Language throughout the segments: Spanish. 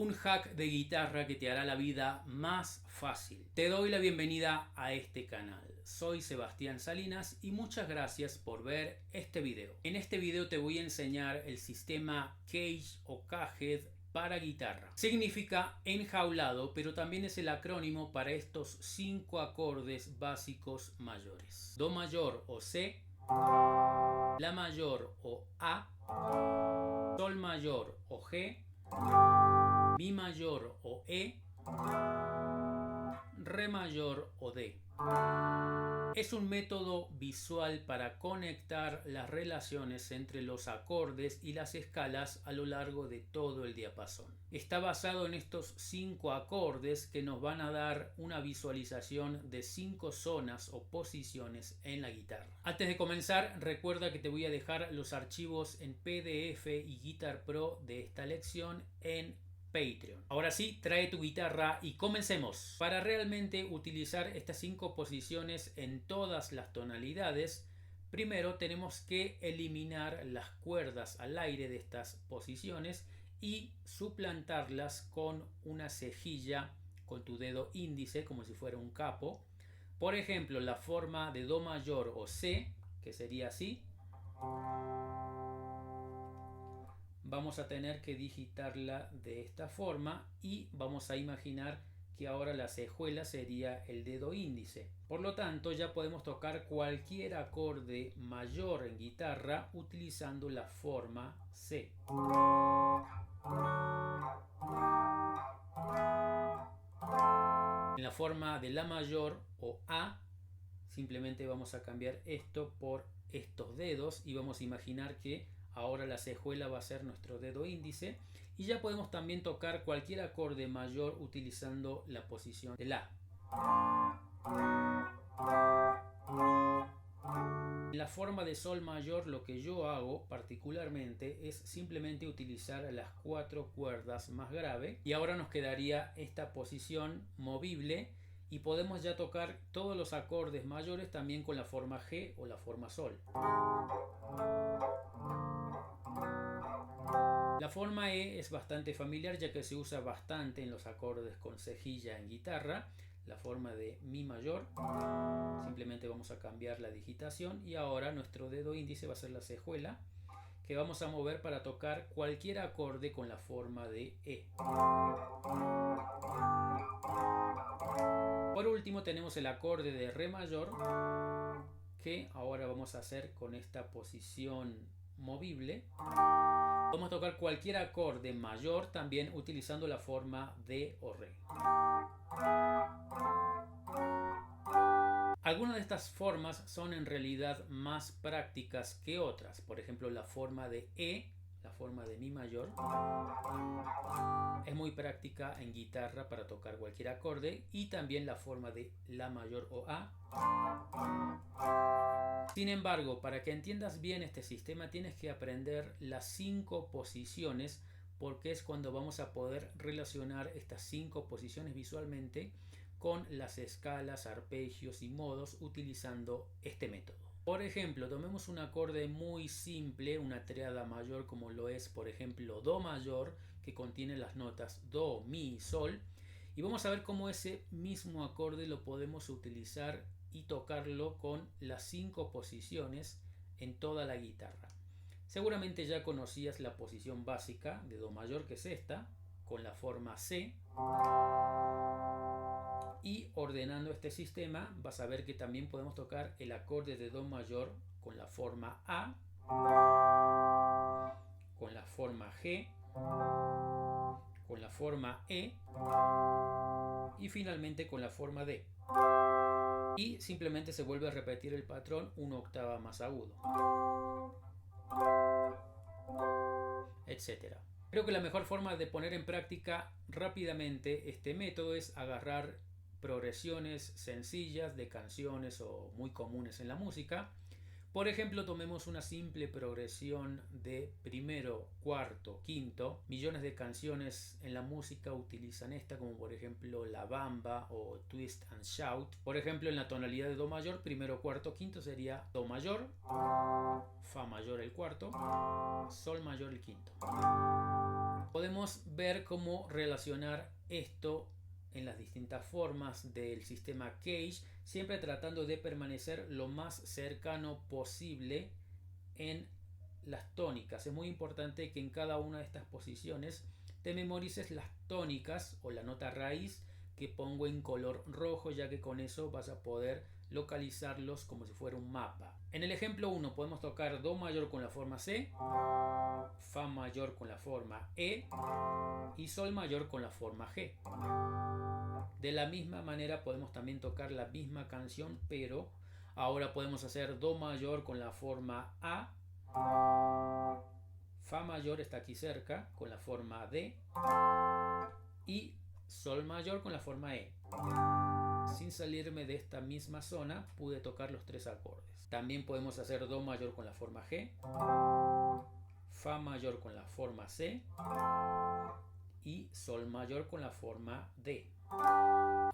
un hack de guitarra que te hará la vida más fácil. Te doy la bienvenida a este canal. Soy Sebastián Salinas y muchas gracias por ver este video. En este video te voy a enseñar el sistema Cage o Caged para guitarra. Significa enjaulado, pero también es el acrónimo para estos 5 acordes básicos mayores: Do mayor o C, La mayor o A, Sol mayor o G, Mi mayor o E, Re mayor o D. Es un método visual para conectar las relaciones entre los acordes y las escalas a lo largo de todo el diapasón. Está basado en estos 5 acordes que nos van a dar una visualización de 5 zonas o posiciones en la guitarra. Antes de comenzar, recuerda que te voy a dejar los archivos en PDF y Guitar Pro de esta lección en Patreon. Ahora sí, trae tu guitarra y comencemos. Para realmente utilizar estas 5 posiciones en todas las tonalidades, primero tenemos que eliminar las cuerdas al aire de estas posiciones y suplantarlas con una cejilla con tu dedo índice, como si fuera un capo. Por ejemplo, la forma de Do mayor o C, que sería así, vamos a tener que digitarla de esta forma y vamos a imaginar que ahora la cejuela sería el dedo índice. Por lo tanto, ya podemos tocar cualquier acorde mayor en guitarra utilizando la forma C. En la forma de La mayor o A, simplemente vamos a cambiar esto por estos dedos y vamos a imaginar que ahora la cejuela va a ser nuestro dedo índice, y ya podemos también tocar cualquier acorde mayor utilizando la posición de La. En la forma de Sol mayor, lo que yo hago particularmente es simplemente utilizar las 4 cuerdas más grave, y ahora nos quedaría esta posición movible y podemos ya tocar todos los acordes mayores también con la forma G o la forma Sol. La forma E es bastante familiar, ya que se usa bastante en los acordes con cejilla en guitarra. La forma de Mi mayor, simplemente vamos a cambiar la digitación y ahora nuestro dedo índice va a ser la cejuela, que vamos a mover para tocar cualquier acorde con la forma de E. Por último tenemos el acorde de Re mayor, que ahora vamos a hacer con esta posición movible. Vamos a tocar cualquier acorde mayor también utilizando la forma de o Re. Algunas de estas formas son en realidad más prácticas que otras. Por ejemplo, la forma de E, la forma de Mi mayor, es muy práctica en guitarra para tocar cualquier acorde, y también la forma de La mayor o A. Sin embargo, para que entiendas bien este sistema tienes que aprender las 5 posiciones, porque es cuando vamos a poder relacionar estas 5 posiciones visualmente con las escalas, arpegios y modos utilizando este método. Por ejemplo, tomemos un acorde muy simple, una tríada mayor como lo es, por ejemplo, Do mayor, que contiene las notas Do, Mi y Sol, y vamos a ver cómo ese mismo acorde lo podemos utilizar y tocarlo con las 5 posiciones en toda la guitarra. Seguramente ya conocías la posición básica de Do mayor, que es esta, con la forma C, y ordenando este sistema vas a ver que también podemos tocar el acorde de Do mayor con la forma A, con la forma G, con la forma E y finalmente con la forma D. Y simplemente se vuelve a repetir el patrón una octava más agudo, etcétera. Creo que la mejor forma de poner en práctica rápidamente este método es agarrar progresiones sencillas de canciones o muy comunes en la música. Por ejemplo, tomemos una simple progresión de primero, cuarto, quinto. Millones de canciones en la música utilizan esta, como por ejemplo La Bamba o Twist and Shout. Por ejemplo, en la tonalidad de Do mayor, primero, cuarto, quinto sería Do mayor, Fa mayor el cuarto, Sol mayor el quinto. Podemos ver cómo relacionar esto en las distintas formas del sistema Cage, siempre tratando de permanecer lo más cercano posible en las tónicas. Es muy importante que en cada una de estas posiciones te memorices las tónicas o la nota raíz que pongo en color rojo, ya que con eso vas a poder localizarlos como si fuera un mapa. En el ejemplo 1 podemos tocar Do mayor con la forma C, Fa mayor con la forma E y Sol mayor con la forma G. De la misma manera podemos también tocar la misma canción, pero ahora podemos hacer Do mayor con la forma A, Fa mayor está aquí cerca con la forma D y Sol mayor con la forma E. Sin salirme de esta misma zona pude tocar los tres acordes. También podemos hacer Do mayor con la forma G, Fa mayor con la forma C y Sol mayor con la forma D.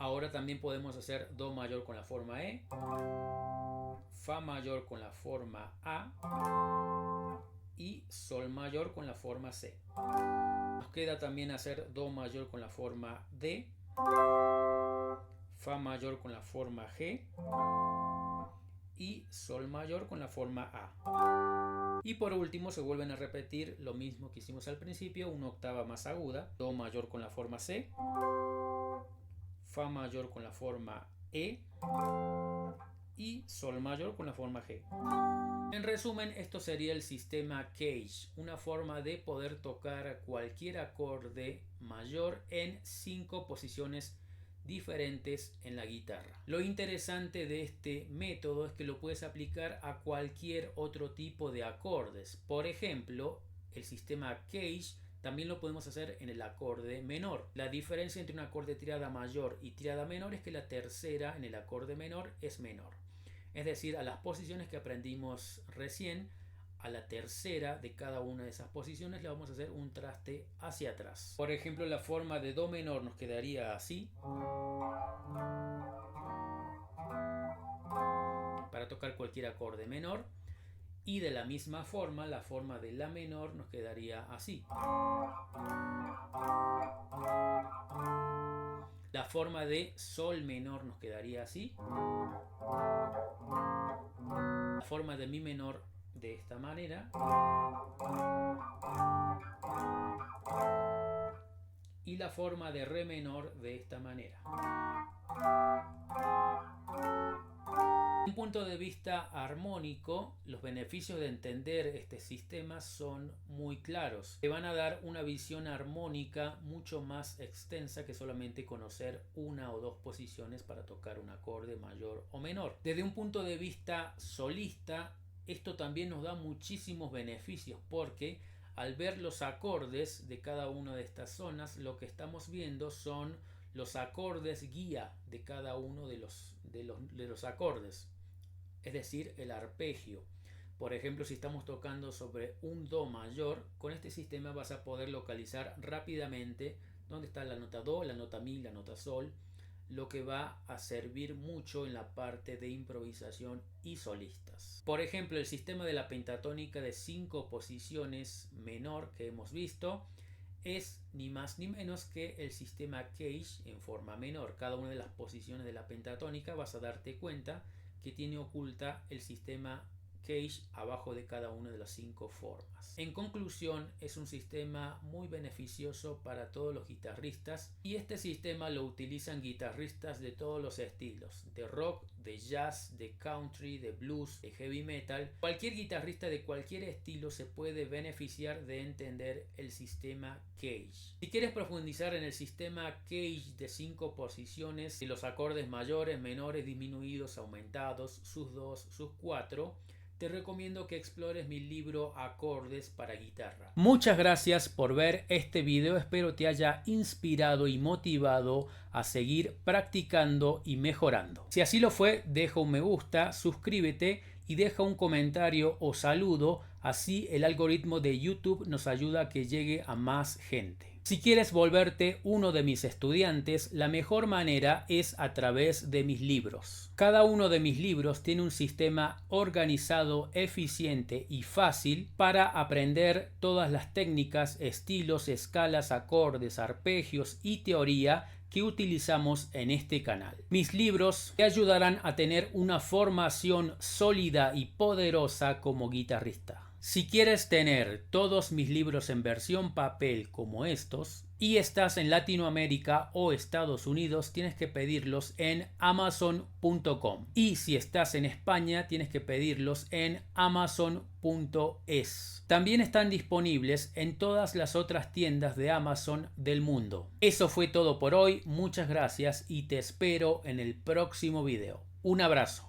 Ahora también podemos hacer Do mayor con la forma E, Fa mayor con la forma A y Sol mayor con la forma C. Nos queda también hacer Do mayor con la forma D, Fa mayor con la forma G y Sol mayor con la forma A. Y por último se vuelven a repetir lo mismo que hicimos al principio, una octava más aguda, Do mayor con la forma C, Fa mayor con la forma E y Sol mayor con la forma G. En resumen, esto sería el sistema Cage, una forma de poder tocar cualquier acorde mayor en 5 posiciones diferentes en la guitarra. Lo interesante de este método es que lo puedes aplicar a cualquier otro tipo de acordes. Por ejemplo, el sistema Cage también lo podemos hacer en el acorde menor. La diferencia entre un acorde triada mayor y triada menor es que la tercera en el acorde menor es menor. Es decir, a las posiciones que aprendimos recién, a la tercera de cada una de esas posiciones le vamos a hacer un traste hacia atrás. Por ejemplo, la forma de Do menor nos quedaría así. Para tocar cualquier acorde menor. Y de la misma forma, la forma de La menor nos quedaría así. La forma de Sol menor nos quedaría así. La forma de Mi menor de esta manera. Y la forma de Re menor de esta manera. Desde un punto de vista armónico, los beneficios de entender este sistema son muy claros. Te van a dar una visión armónica mucho más extensa que solamente conocer una o dos posiciones para tocar un acorde mayor o menor. Desde un punto de vista solista, esto también nos da muchísimos beneficios porque al ver los acordes de cada una de estas zonas, lo que estamos viendo son los acordes guía de cada uno de los acordes, es decir, el arpegio. Por ejemplo, si estamos tocando sobre un Do mayor, con este sistema vas a poder localizar rápidamente dónde está la nota Do, la nota Mi, la nota Sol, lo que va a servir mucho en la parte de improvisación y solistas. Por ejemplo, el sistema de la pentatónica de 5 posiciones menor que hemos visto es ni más ni menos que el sistema Cage en forma menor. Cada una de las posiciones de la pentatónica vas a darte cuenta que tiene oculta el sistema Cage abajo de cada una de las 5 formas. En conclusión, es un sistema muy beneficioso para todos los guitarristas y este sistema lo utilizan guitarristas de todos los estilos, de rock, de jazz, de country, de blues, de heavy metal. Cualquier guitarrista de cualquier estilo se puede beneficiar de entender el sistema Cage. Si quieres profundizar en el sistema Cage de 5 posiciones y los acordes mayores, menores, disminuidos, aumentados, sus 2, sus 4, te recomiendo que explores mi libro Acordes para guitarra. Muchas gracias por ver este video, espero te haya inspirado y motivado a seguir practicando y mejorando. Si así lo fue, deja un me gusta, suscríbete y deja un comentario o saludo, así el algoritmo de YouTube nos ayuda a que llegue a más gente. Si quieres volverte uno de mis estudiantes, la mejor manera es a través de mis libros. Cada uno de mis libros tiene un sistema organizado, eficiente y fácil para aprender todas las técnicas, estilos, escalas, acordes, arpegios y teoría que utilizamos en este canal. Mis libros te ayudarán a tener una formación sólida y poderosa como guitarrista. Si quieres tener todos mis libros en versión papel como estos y estás en Latinoamérica o Estados Unidos, tienes que pedirlos en amazon.com. Y si estás en España, tienes que pedirlos en amazon.es. También están disponibles en todas las otras tiendas de Amazon del mundo. Eso fue todo por hoy. Muchas gracias y te espero en el próximo video. Un abrazo.